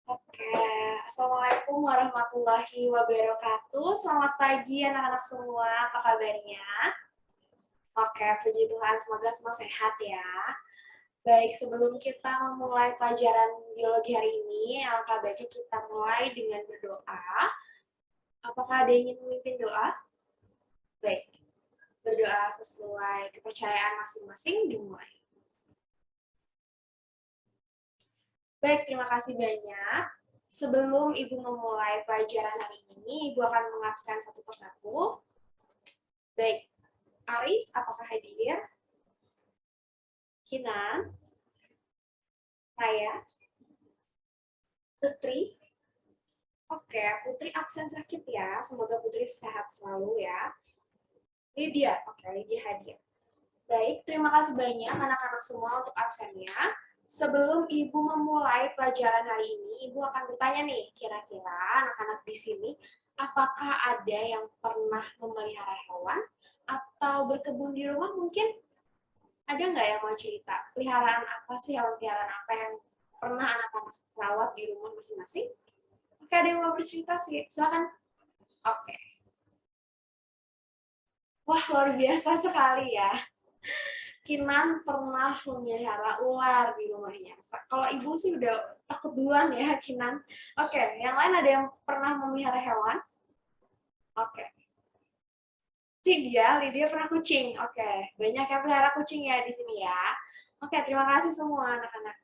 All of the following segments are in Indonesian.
Oke, Assalamualaikum warahmatullahi wabarakatuh. Selamat pagi anak-anak semua, apa kabarnya? Oke, puji Tuhan, semoga semua sehat ya. Baik, sebelum kita memulai pelajaran biologi hari ini, alangkah baiknya kita mulai dengan berdoa. Apakah ada yang ingin memimpin doa? Baik, berdoa sesuai kepercayaan masing-masing dimulai. Baik, terima kasih banyak. Sebelum Ibu memulai pelajaran hari ini, Ibu akan mengabsen satu persatu. Baik, Aris, apakah hadir? Kinan? Raya? Putri? Oke, Putri absen sakit ya. Semoga Putri sehat selalu ya. Lydia, oke, Lydia hadir. Baik, terima kasih banyak anak-anak semua untuk absennya. Sebelum Ibu memulai pelajaran hari ini, Ibu akan bertanya nih, kira-kira anak-anak di sini, apakah ada yang pernah memelihara hewan atau berkebun di rumah mungkin? Ada nggak yang mau cerita? Peliharaan apa sih, hewan peliharaan apa yang pernah anak-anak rawat di rumah masing-masing? Oke, ada yang mau bercerita sih? Silakan. Oke. Wah, luar biasa sekali ya. Kinan pernah memelihara ular di rumahnya. Kalau ibu sih udah takut duluan ya, Kinan. Oke, yang lain ada yang pernah memelihara hewan? Oke. Lydia pernah kucing. Oke, banyak yang pelihara kucing ya di sini ya. Oke, terima kasih semua anak-anak.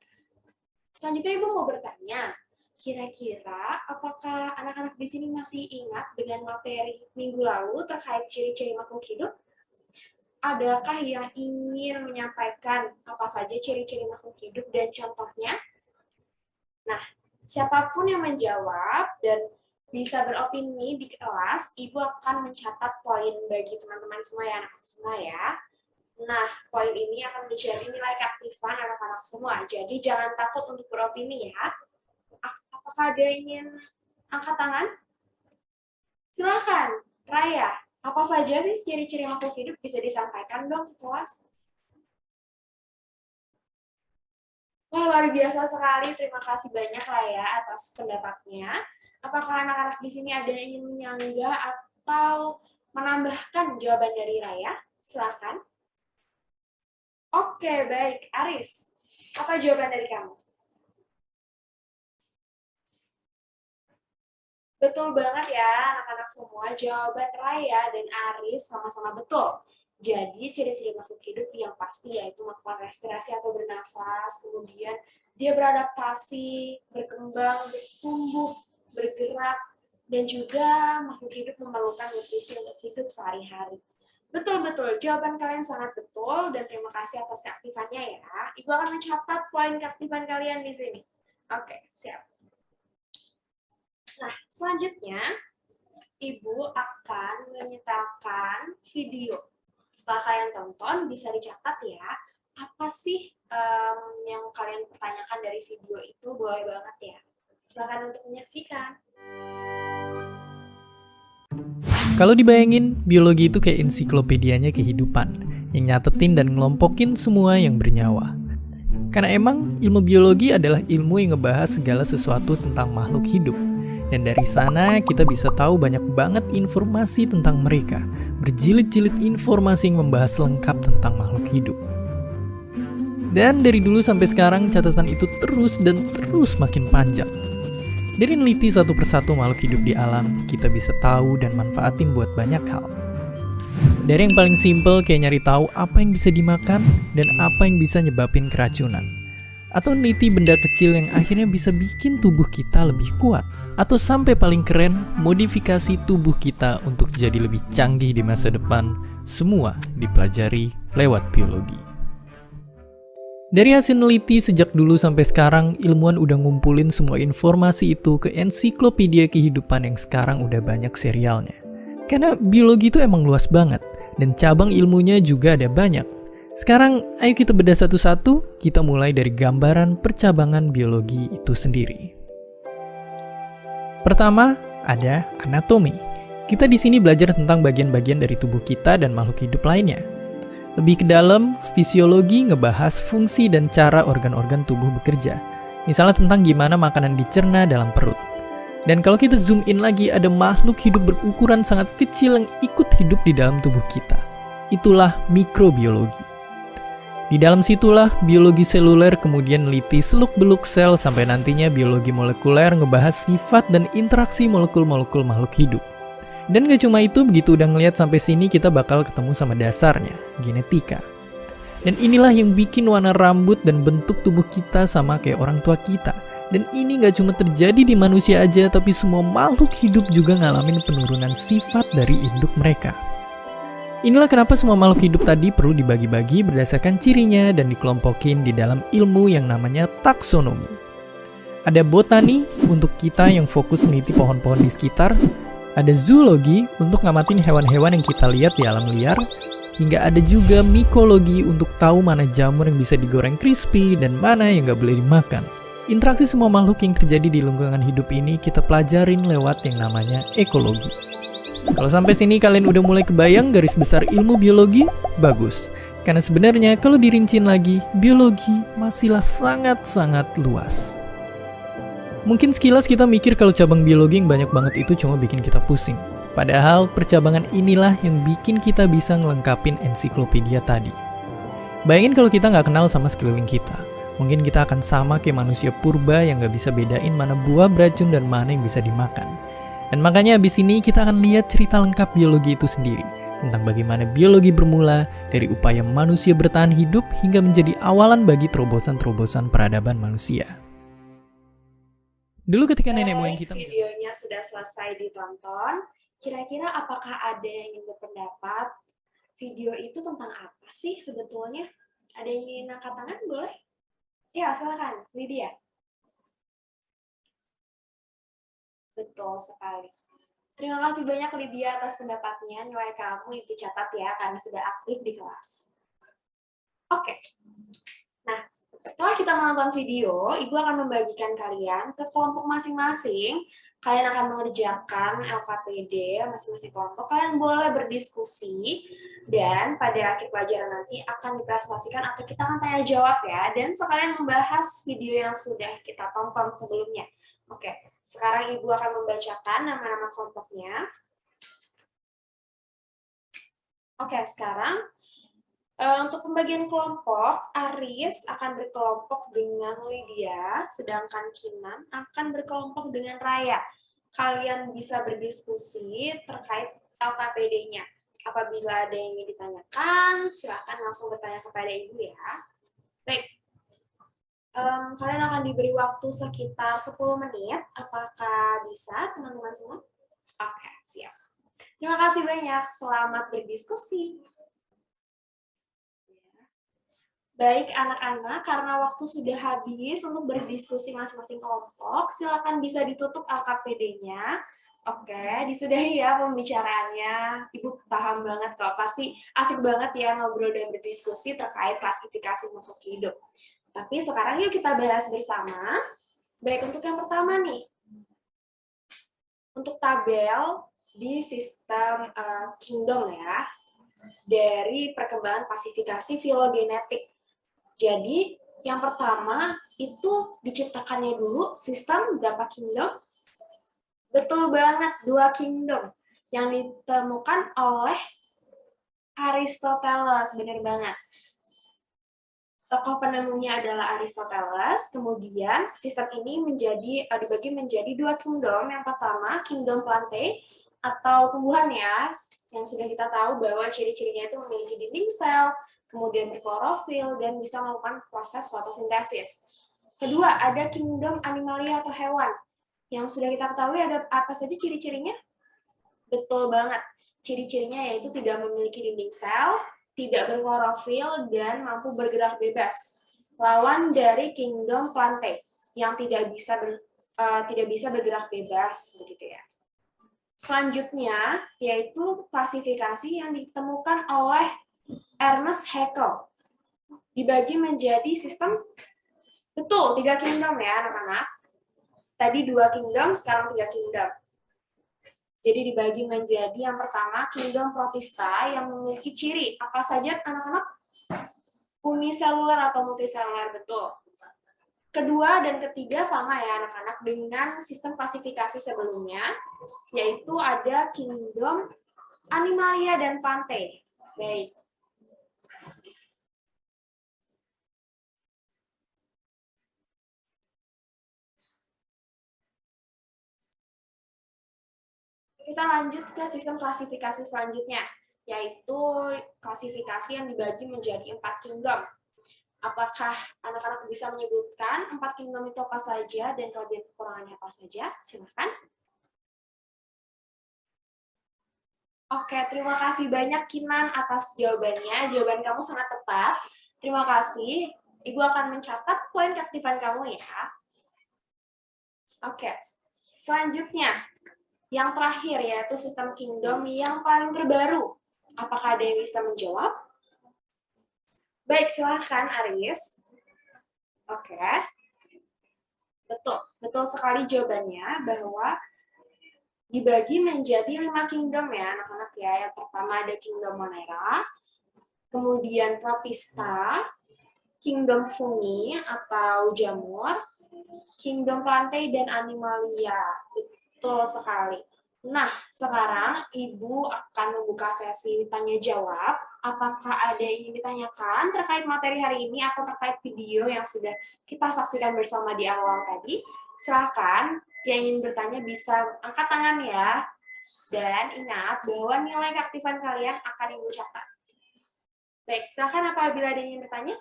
Selanjutnya ibu mau bertanya, kira-kira apakah anak-anak di sini masih ingat dengan materi minggu lalu terkait ciri-ciri makhluk hidup? Adakah yang ingin menyampaikan apa saja ciri-ciri makhluk hidup dan contohnya? Nah, siapapun yang menjawab dan bisa beropini di kelas, Ibu akan mencatat poin bagi teman-teman semua ya, anak-anak semua ya. Nah, poin ini akan menjadi nilai keaktifan anak-anak semua. Jadi jangan takut untuk beropini ya. Apakah ada yang ingin angkat tangan? Silakan, Raya. Apa saja sih ciri-ciri makhluk hidup bisa disampaikan dong ke kelas? Wah, luar biasa sekali. Terima kasih banyak Raya atas pendapatnya. Apakah anak-anak di sini ada yang ingin menyanggah atau menambahkan jawaban dari Raya? Silakan. Oke, baik. Aris, apa jawaban dari kamu? Betul banget ya, anak-anak semua. Jawaban Raya dan Aris sama-sama betul. Jadi, ciri-ciri makhluk hidup yang pasti yaitu melakukan respirasi atau bernafas, kemudian dia beradaptasi, berkembang, bertumbuh, bergerak, dan juga makhluk hidup memerlukan nutrisi untuk hidup sehari-hari. Betul-betul, jawaban kalian sangat betul dan terima kasih atas keaktifannya ya. Ibu akan mencatat poin keaktifan kalian di sini. Oke, siap. Nah, selanjutnya Ibu akan menyetelkan video. Setelah kalian tonton, bisa dicatat ya, apa sih yang kalian pertanyakan dari video itu, boleh banget ya. Silakan untuk menyaksikan. Kalau dibayangin, biologi itu kayak ensiklopedianya kehidupan, yang nyatetin dan ngelompokin semua yang bernyawa. Karena emang ilmu biologi adalah ilmu yang ngebahas segala sesuatu tentang makhluk hidup. Dan dari sana kita bisa tahu banyak banget informasi tentang mereka, berjilid-jilid informasi yang membahas lengkap tentang makhluk hidup. Dan dari dulu sampai sekarang catatan itu terus dan terus makin panjang. Dari neliti satu persatu makhluk hidup di alam, kita bisa tahu dan manfaatin buat banyak hal. Dari yang paling simpel kayak nyari tahu apa yang bisa dimakan dan apa yang bisa nyebabin keracunan. Atau neliti benda kecil yang akhirnya bisa bikin tubuh kita lebih kuat. Atau sampai paling keren, modifikasi tubuh kita untuk jadi lebih canggih di masa depan. Semua dipelajari lewat biologi. Dari hasil neliti sejak dulu sampai sekarang, ilmuwan udah ngumpulin semua informasi itu ke ensiklopedia kehidupan yang sekarang udah banyak serialnya. Karena biologi itu emang luas banget, dan cabang ilmunya juga ada banyak. Sekarang, ayo kita bedah satu-satu, kita mulai dari gambaran percabangan biologi itu sendiri. Pertama, ada anatomi. Kita di sini belajar tentang bagian-bagian dari tubuh kita dan makhluk hidup lainnya. Lebih ke dalam, fisiologi ngebahas fungsi dan cara organ-organ tubuh bekerja. Misalnya tentang gimana makanan dicerna dalam perut. Dan kalau kita zoom in lagi, ada makhluk hidup berukuran sangat kecil yang ikut hidup di dalam tubuh kita. Itulah mikrobiologi. Di dalam situlah biologi seluler kemudian neliti seluk-beluk sel sampai nantinya biologi molekuler ngebahas sifat dan interaksi molekul-molekul makhluk hidup. Dan gak cuma itu, begitu udah ngeliat sampai sini kita bakal ketemu sama dasarnya, genetika. Dan inilah yang bikin warna rambut dan bentuk tubuh kita sama kayak orang tua kita. Dan ini gak cuma terjadi di manusia aja, tapi semua makhluk hidup juga ngalamin penurunan sifat dari induk mereka. Inilah kenapa semua makhluk hidup tadi perlu dibagi-bagi berdasarkan cirinya dan dikelompokin di dalam ilmu yang namanya taksonomi. Ada botani untuk kita yang fokus meneliti pohon-pohon di sekitar, ada zoologi untuk ngamatin hewan-hewan yang kita lihat di alam liar, hingga ada juga mikologi untuk tahu mana jamur yang bisa digoreng crispy dan mana yang gak boleh dimakan. Interaksi semua makhluk yang terjadi di lingkungan hidup ini kita pelajarin lewat yang namanya ekologi. Kalau sampai sini kalian udah mulai kebayang garis besar ilmu biologi? Bagus. Karena sebenarnya kalau dirincin lagi, biologi masihlah sangat-sangat luas. Mungkin sekilas kita mikir kalau cabang biologi yang banyak banget itu cuma bikin kita pusing. Padahal percabangan inilah yang bikin kita bisa ngelengkapin ensiklopedia tadi. Bayangin kalau kita nggak kenal sama sekeliling kita. Mungkin kita akan sama kayak manusia purba yang nggak bisa bedain mana buah beracun dan mana yang bisa dimakan. Dan makanya abis ini kita akan lihat cerita lengkap biologi itu sendiri. Tentang bagaimana biologi bermula dari upaya manusia bertahan hidup hingga menjadi awalan bagi terobosan-terobosan peradaban manusia. Dulu ketika nenek moyang kita... Videonya sudah selesai ditonton. Kira-kira apakah ada yang ingin berpendapat? Video itu tentang apa sih sebetulnya? Ada yang ingin angkat tangan? Boleh? Ya, silakan. Lydia. Betul sekali. Terima kasih banyak Lydia atas pendapatnya. Nilai kamu Ibu catat ya, karena sudah aktif di kelas. Oke. Nah, setelah kita menonton video, Ibu akan membagikan kalian ke kelompok masing-masing. Kalian akan mengerjakan LKPD masing-masing kelompok. Kalian boleh berdiskusi. Dan pada akhir pelajaran nanti akan dipresentasikan atau kita akan tanya jawab ya. Dan sekalian membahas video yang sudah kita tonton sebelumnya. Oke. Sekarang Ibu akan membacakan nama-nama kelompoknya. Oke, sekarang untuk pembagian kelompok, Aris akan berkelompok dengan Lydia, sedangkan Kinan akan berkelompok dengan Raya. Kalian bisa berdiskusi terkait LKPD-nya. Apabila ada yang ingin ditanyakan, silakan langsung bertanya kepada Ibu ya. Baik. Kalian akan diberi waktu sekitar 10 menit. Apakah bisa, teman-teman semua? Oke, siap. Terima kasih banyak. Selamat berdiskusi. Baik, anak-anak, karena waktu sudah habis untuk berdiskusi masing-masing kelompok, silakan bisa ditutup LKPD-nya. Oke, disudahi ya pembicaraannya. Ibu paham banget kok. Pasti asik banget ya ngobrol dan berdiskusi terkait klasifikasi makhluk hidup. Tapi sekarang yuk kita bahas bersama. Baik, untuk yang pertama nih. Untuk tabel di sistem kingdom ya. Dari perkembangan klasifikasi filogenetik. Jadi, yang pertama itu diciptakannya dulu sistem berapa kingdom? Betul banget, 2 kingdom. Yang ditemukan oleh Aristoteles, benar banget. Tokoh penemunya adalah Aristoteles, kemudian sistem ini dibagi menjadi 2 kingdom. Yang pertama, kingdom plantae atau tumbuhan ya, yang sudah kita tahu bahwa ciri-cirinya itu memiliki dinding sel, kemudian berklorofil, dan bisa melakukan proses fotosintesis. Kedua, ada kingdom animalia atau hewan, yang sudah kita ketahui ada apa saja ciri-cirinya? Betul banget, ciri-cirinya yaitu tidak memiliki dinding sel, tidak berklorofil, dan mampu bergerak bebas. Lawan dari kingdom plantae yang tidak bisa bergerak bebas, begitu ya. Selanjutnya yaitu klasifikasi yang ditemukan oleh Ernest Haeckel. Dibagi menjadi sistem, betul 3 kingdom ya anak-anak. Tadi 2 kingdom, sekarang 3 kingdom. Jadi dibagi menjadi yang pertama kingdom protista yang memiliki ciri apa saja anak-anak? Uniseluler atau multiseluler, betul. kedua dan ketiga sama ya anak-anak dengan sistem klasifikasi sebelumnya, yaitu ada kingdom, animalia, dan plantae. Baik. Kita lanjut ke sistem klasifikasi selanjutnya, yaitu klasifikasi yang dibagi menjadi 4 kingdom. Apakah anak-anak bisa menyebutkan 4 kingdom itu apa saja dan kelebihan kekurangannya apa saja? Silakan. Oke, terima kasih banyak Kinan atas jawabannya. Jawaban kamu sangat tepat. Terima kasih. Ibu akan mencatat poin keaktifan kamu ya. Oke, selanjutnya yang terakhir yaitu sistem kingdom yang paling terbaru. Apakah ada yang bisa menjawab? Baik, silahkan Aris. Oke. Betul sekali jawabannya bahwa dibagi menjadi 5 kingdom ya anak-anak ya. Yang pertama ada kingdom Monera, kemudian Protista, kingdom Fungi atau jamur, kingdom Plantae, dan Animalia. Betul sekali. Nah, sekarang Ibu akan membuka sesi tanya jawab. Apakah ada yang ingin ditanyakan terkait materi hari ini atau terkait video yang sudah kita saksikan bersama di awal tadi? Silakan yang ingin bertanya bisa angkat tangan ya. Dan ingat bahwa nilai keaktifan kalian akan Ibu catat. Baik, silakan apabila ada yang ingin bertanya.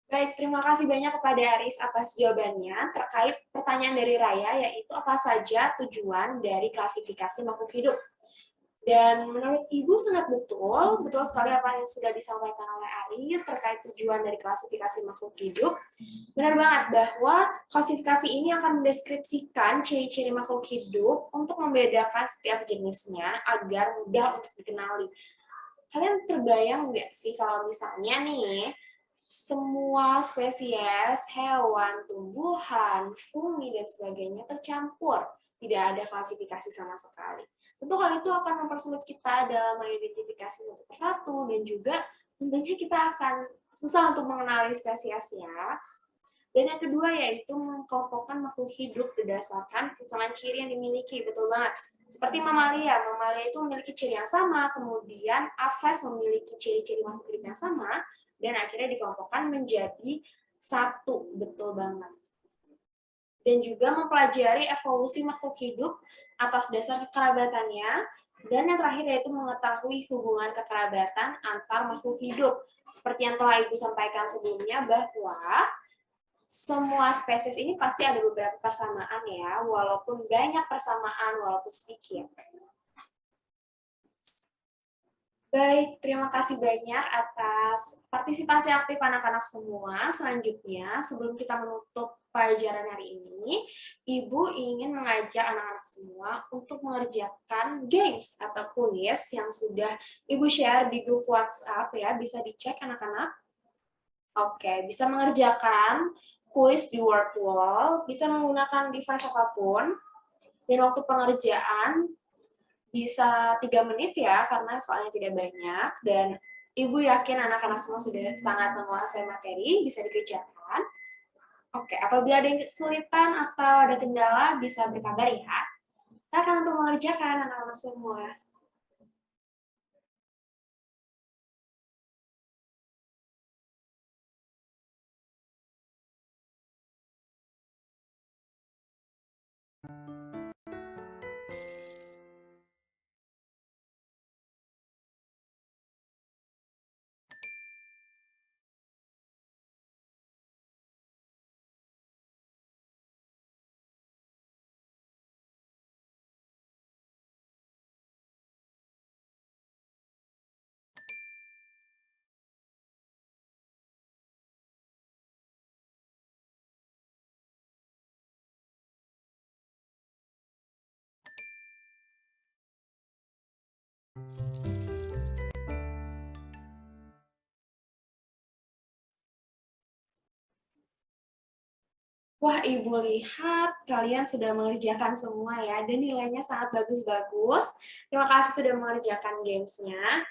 Baik, terima kasih banyak kepada Aris atas jawabannya terkait pertanyaan dari Raya, yaitu apa saja tujuan dari klasifikasi makhluk hidup. Dan menurut Ibu sangat betul sekali apa yang sudah disampaikan oleh Aris terkait tujuan dari klasifikasi makhluk hidup. Benar banget bahwa klasifikasi ini akan mendeskripsikan ciri-ciri makhluk hidup untuk membedakan setiap jenisnya agar mudah untuk dikenali. Kalian terbayang nggak sih kalau misalnya nih, semua spesies hewan, tumbuhan, fungi, dan sebagainya tercampur. Tidak ada klasifikasi sama sekali. Tentu hal itu akan mempersulit kita dalam mengidentifikasi satu persatu, dan juga tentunya kita akan susah untuk mengenali spesiesnya. Dan yang kedua yaitu mengkelompokkan makhluk hidup berdasarkan kesamaan ciri yang dimiliki. Betul banget. Seperti mamalia. Mamalia itu memiliki ciri yang sama, kemudian Aves memiliki ciri-ciri makhluk hidup yang sama, dan akhirnya dikelompokkan menjadi satu. Betul banget. Dan juga mempelajari evolusi makhluk hidup atas dasar kekerabatannya, dan yang terakhir yaitu mengetahui hubungan kekerabatan antar makhluk hidup. Seperti yang telah Ibu sampaikan sebelumnya bahwa semua spesies ini pasti ada beberapa persamaan ya, walaupun banyak persamaan, walaupun sedikit. Baik, terima kasih banyak atas partisipasi aktif anak-anak semua. Selanjutnya, sebelum kita menutup pelajaran hari ini, Ibu ingin mengajak anak-anak semua untuk mengerjakan games atau kuis yang sudah Ibu share di grup WhatsApp ya, bisa dicek anak-anak. Oke, bisa mengerjakan kuis di word wall, bisa menggunakan device apapun, dan waktu pengerjaan bisa 3 menit ya, karena soalnya tidak banyak, dan Ibu yakin anak-anak semua sudah sangat menguasai materi, bisa dikerjakan. Oke, apabila ada yang kesulitan atau ada kendala, bisa berkabar ya. Saya akan untuk mengerjakan anak-anak semua. Wah, Ibu lihat kalian sudah mengerjakan semua ya, dan nilainya sangat bagus-bagus. Terima kasih sudah mengerjakan gamesnya.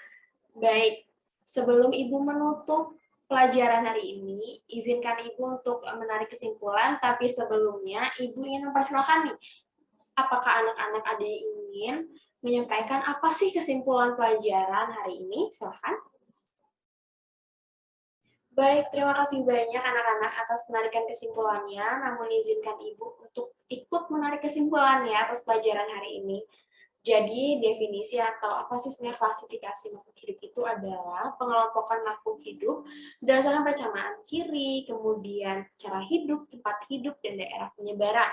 Baik, sebelum Ibu menutup pelajaran hari ini, izinkan Ibu untuk menarik kesimpulan, tapi sebelumnya Ibu ingin mempersilahkan nih, apakah anak-anak ada yang ingin menyampaikan apa sih kesimpulan pelajaran hari ini? Silahkan. Baik, terima kasih banyak anak-anak atas penarikan kesimpulannya, namun izinkan Ibu untuk ikut menarik kesimpulannya atas pelajaran hari ini. Jadi, definisi atau apa sih sebenarnya klasifikasi makhluk hidup itu adalah pengelompokan makhluk hidup berdasarkan persamaan ciri, kemudian cara hidup, tempat hidup, dan daerah penyebaran.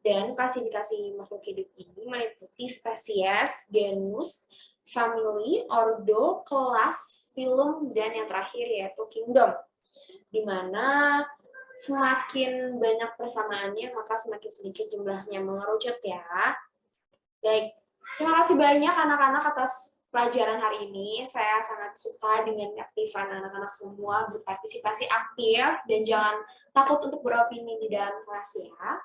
Dan klasifikasi makhluk hidup ini meliputi spesies, genus, family, ordo, kelas, filum, dan yang terakhir yaitu kingdom. Di mana semakin banyak persamaannya, maka semakin sedikit jumlahnya mengerucut ya. Baik, terima kasih banyak anak-anak atas pelajaran hari ini. Saya sangat suka dengan keaktifan anak-anak semua berpartisipasi aktif dan jangan takut untuk beropini di dalam kelas ya.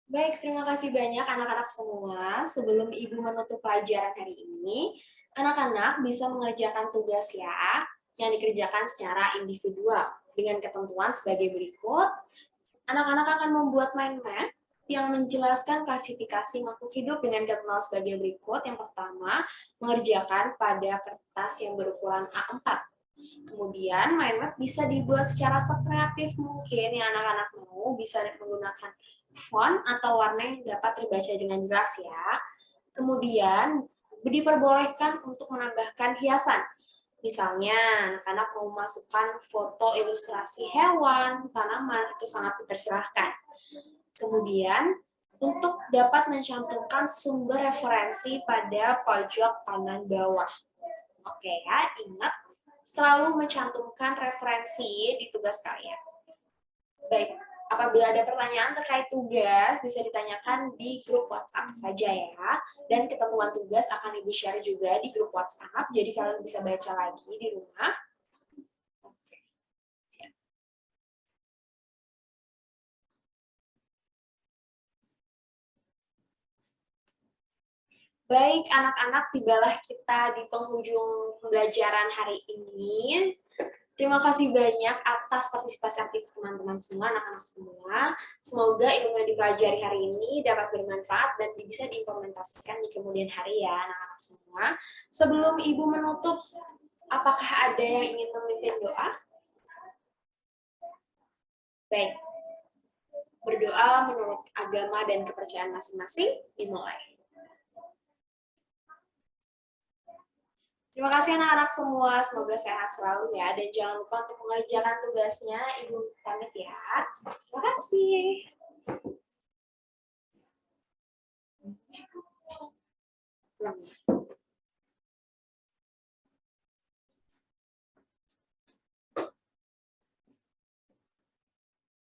Baik, terima kasih banyak anak-anak semua. Sebelum Ibu menutup pelajaran hari ini, anak-anak bisa mengerjakan tugas ya, yang dikerjakan secara individual. Dengan ketentuan sebagai berikut, anak-anak akan membuat mind map yang menjelaskan klasifikasi makhluk hidup dengan ketentuan sebagai berikut. Yang pertama, mengerjakan pada kertas yang berukuran A4. Kemudian, mind map bisa dibuat secara sekreatif mungkin yang anak-anak mau, bisa menggunakan font atau warna yang dapat terbaca dengan jelas ya. Kemudian, diperbolehkan untuk menambahkan hiasan. Misalnya, anak-anak mau memasukkan foto ilustrasi hewan, tanaman, itu sangat dipersilahkan. Kemudian, untuk dapat mencantumkan sumber referensi pada pojok kanan bawah. Oke ya, ingat selalu mencantumkan referensi di tugas kalian. Baik, apabila ada pertanyaan terkait tugas, bisa ditanyakan di grup WhatsApp saja ya. Dan ketentuan tugas akan Ibu share juga di grup WhatsApp, jadi kalian bisa baca lagi di rumah. Baik, anak-anak, tibalah kita di penghujung pembelajaran hari ini. Terima kasih banyak atas partisipasi aktif teman-teman semua, anak-anak semua. Semoga ilmu yang dipelajari hari ini dapat bermanfaat dan bisa diimplementasikan di kemudian hari ya, anak-anak semua. Sebelum Ibu menutup, apakah ada yang ingin memimpin doa? Baik. Berdoa menurut agama dan kepercayaan masing-masing, dimulai. Terima kasih anak-anak semua, semoga sehat selalu ya, dan jangan lupa untuk mengerjakan tugasnya. Ibu pamit ya. Terima kasih.